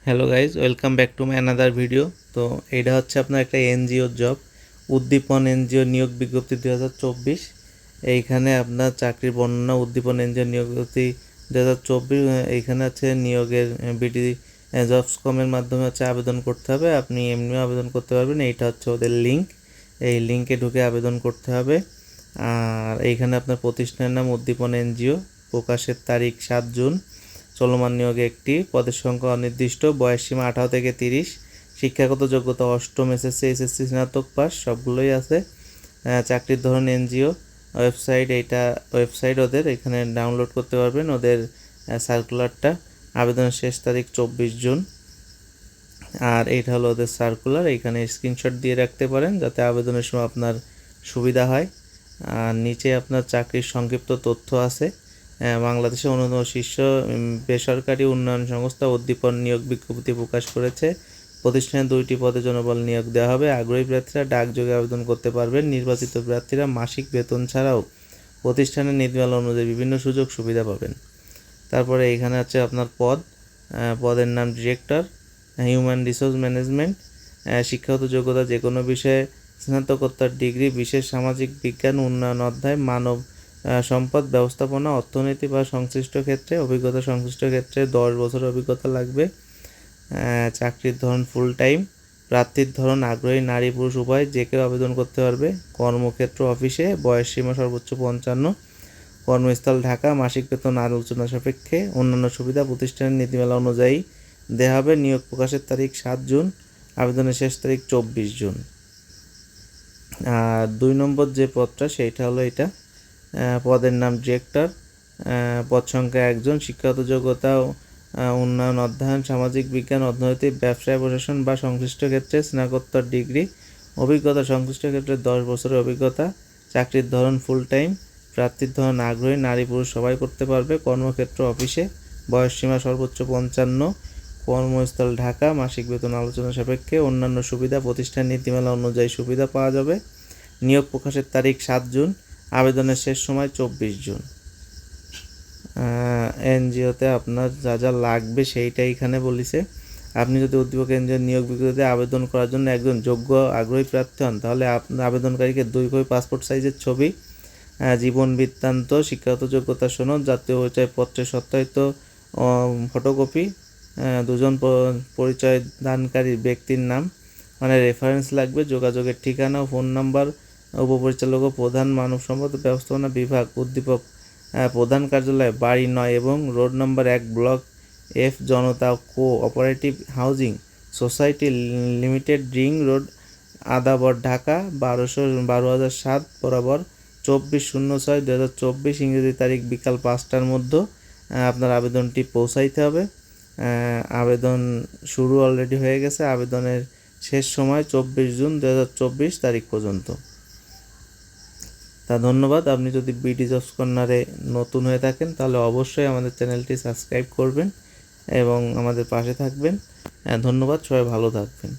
Hello guys, welcome back to my another video. তো এটা হচ্ছে আপনার একটা এনজিও জব, উদ্দীপন এনজিও নিয়োগ বিজ্ঞপ্তি 2024। এইখানে আপনার চাকরির বর্ণনা, উদ্দীপন এনজিও নিয়োগ বিজ্ঞপ্তি 2024। এইখানে আছে নিয়োগের বিডি জবসকমের মাধ্যমে হচ্ছে আবেদন করতে হবে। আপনি এমনিও আবেদন করতে পারবেন। এইটা হচ্ছে ওদের লিঙ্ক, এই লিঙ্কে ঢুকে আবেদন করতে হবে। আর এইখানে আপনার প্রতিষ্ঠানের নাম উদ্দীপন এনজিও, প্রকাশের তারিখ 7 জুন, চলমান নিয়োগে একটি, পদের সংখ্যা অনির্দিষ্ট, বয়সসীমা 18 থেকে 30, শিক্ষাগত যোগ্যতা অষ্টম, এসএসসি, এসএসসি স্নাতক পাস, সবগুলোই আছে। চাকরির ধরন এনজিও, ওয়েবসাইট, এইটা ওয়েবসাইট ওদের, এখানে ডাউনলোড করতে পারবেন ওদের সার্কুলারটা। আবেদনের শেষ তারিখ 24 জুন। আর এইটা হলো ওদের সার্কুলার, এইখানে স্ক্রিনশট দিয়ে রাখতে পারেন যাতে আবেদনের সময় আপনার সুবিধা হয়। আর নিচে আপনার চাকরির সংক্ষিপ্ত তথ্য আছে। বাংলাদেশে অন্যতম শীর্ষ বেসরকারি উন্নয়ন সংস্থা উদ্দীপন নিয়োগ বিজ্ঞপ্তি প্রকাশ করেছে। প্রতিষ্ঠানে 2টি পদে জনবল নিয়োগ দেওয়া হবে। আগ্রহী প্রার্থীরা ডাকযোগে আবেদন করতে পারবেন। নির্বাচিত প্রার্থীরা মাসিক বেতন ছাড়াও প্রতিষ্ঠানের নীতিমালা অনুযায়ী বিভিন্ন সুযোগ সুবিধা পাবেন। তারপরে এইখানে আছে আপনার পদের নাম ডিরেক্টর, হিউম্যান রিসোর্স ম্যানেজমেন্ট। শিক্ষাগত যোগ্যতা যে কোনো বিষয়ে স্নাতকোত্তর ডিগ্রি, বিশেষ সামাজিক বিজ্ঞান, উন্নয়ন অধ্যায়, মানব সম্পদ ব্যবস্থাপনা, অর্থনীতি বা সংশ্লিষ্ট ক্ষেত্রে অভিজ্ঞতা, সংশ্লিষ্ট ক্ষেত্রে 10 বছর অভিজ্ঞতা লাগবে। চাকরির ধরন ফুল টাইম। প্রার্থীর ধরন আগ্রহী নারী পুরুষ উভয়, যে কেউ আবেদন করতে পারবে। কর্মক্ষেত্র অফিসে, বয়সসীমা সর্বোচ্চ 55, কর্মস্থল ঢাকা, মাসিক বেতন আলোচনা সাপেক্ষে, অন্যান্য সুবিধা প্রতিষ্ঠানের নীতিমালা অনুযায়ী দেওয়া হবে। নিয়োগ প্রকাশের তারিখ 7 জুন, আবেদনের শেষ তারিখ 24 জুন। আর 2 নম্বর যে পদটা সেইটা হলো এটা, পদের নাম ডিরেক্টর, পদ সংখ্যা 1 জন, শিক্ষাগত যোগ্যতা উন্নয়ন অধ্যয়ন, সামাজিক বিজ্ঞান, অর্থনীতি, ব্যবসায় প্রশাসন বা সংশ্লিষ্ট ক্ষেত্রে স্নাতকোত্তর ডিগ্রি, অভিজ্ঞতা সংশ্লিষ্ট ক্ষেত্রে 10 বছরের অভিজ্ঞতা। চাকরির ধরন ফুল টাইম। প্রার্থীর ধরন আগ্রহী নারী পুরুষ সবাই করতে পারবে। কর্মক্ষেত্র অফিসে, বয়সসীমা সর্বোচ্চ 55, কর্মস্থল ঢাকা, মাসিক বেতন আলোচনা সাপেক্ষে, অন্যান্য সুবিধা প্রতিষ্ঠান নীতিমালা অনুযায়ী সুবিধা পাওয়া যাবে। নিয়োগ প্রকাশের তারিখ 7 জুন, আবেদনের শেষ সময় 24 জুন। এনজিওতে আপনার যা যা লাগবে সেইটাই এখানে বলিছে। আপনি যদি উদ্দীপক এনজিও নিয়োগ বিজ্ঞপ্তিতে আবেদন করার জন্য একজন যোগ্য আগ্রহী প্রার্থী হন, তাহলে আপনার আবেদনকারীকে 2 কপি পাসপোর্ট সাইজের ছবি, জীবন বৃত্তান্ত, শিক্ষাগত যোগ্যতা সনদ, জাতীয় পরিচয়পত্রের সত্যায়িত ফটোকপি, 2 জন পরিচয় দানকারী ব্যক্তির নাম মানে রেফারেন্স লাগবে, যোগাযোগের ঠিকানা ও ফোন নাম্বার, উপপরিচালক ও প্রধান মানব সম্পদ ব্যবস্থাপনা বিভাগ, উদ্দীপক প্রধান কার্যালয়, বাড়ি 9 এবং রোড নম্বর 1, ব্লক F, জনতা cooperative housing society limited, ring road, Adabor, Dhaka 12,007 বরাবর 24/06/2024, ইংরেজি তারিখ বিকাল 5টার মধ্যে আপনার আবেদনটি পৌঁছাইতে হবে। আবেদন শুরু অলরেডি হয়ে গেছে। আবেদনের শেষ সময় 24 জুন 2024 তারিখ পর্যন্ত। ধন্যবাদ। আপনি যদি বিডি জবস কর্নারে নতুন হয়ে থাকেন তাহলে অবশ্যই আমাদের চ্যানেলটি সাবস্ক্রাইব করবেন এবং আমাদের পাশে থাকবেন। ধন্যবাদ, সবাই ভালো থাকবেন।